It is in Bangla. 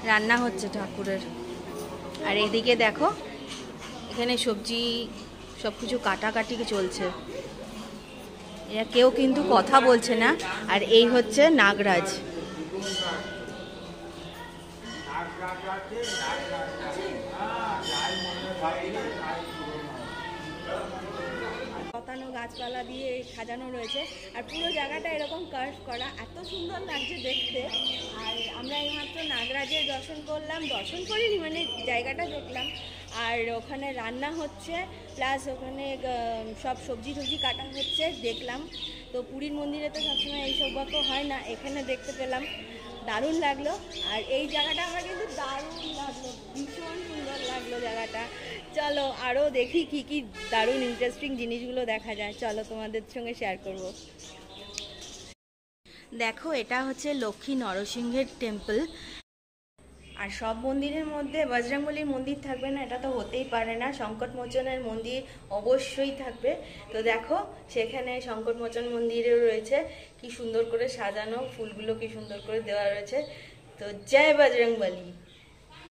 রান্না হচ্ছে ঠাকুরের। আর এদিকে দেখো এখানে সবজি সব কিছু কাটাকাটি চলছে। এরা কেউ কিন্তু কথা বলছে না। আর এই হচ্ছে নাগরাজ। লতানো গাছপালা দিয়ে সাজানো রয়েছে আর পুরো জায়গাটা এরকম কার্ভ করা, এত সুন্দর লাগছে দেখতে। আর আমরা এইমাত্র নাগরাজের দর্শন করলাম, দর্শন করিনি মানে জায়গাটা দেখলাম। আর ওখানে রান্না হচ্ছে, প্লাস ওখানে সব সবজি টবজি কাটা হচ্ছে দেখলাম। তো পুরীর মন্দিরে তো সবসময় এই সৌভাগ্য হয় না, এখানে দেখতে পেলাম, দারুণ লাগলো। আর এই জায়গাটা আমার কিন্তু দারুণ লাগলো, ভীষণ সুন্দর লাগলো জায়গাটা। চলো আরও দেখি কি কি দারুণ ইন্টারেস্টিং জিনিসগুলো দেখা যায়, চলো তোমাদের সঙ্গে শেয়ার করব। দেখো এটা হচ্ছে লক্ষ্মী নরসিংহের টেম্পল। আর সব মন্দিরের মধ্যে বজরংবলীর মন্দির থাকবে না এটা তো হতেই পারে না, সংকটমোচনের মন্দির অবশ্যই থাকবে। তো দেখো সেখানে সংকটমোচন মন্দিরেও রয়েছে, কি সুন্দর করে সাজানো, ফুলগুলো কি সুন্দর করে দেওয়া রয়েছে। তো জয় বজরংবলী।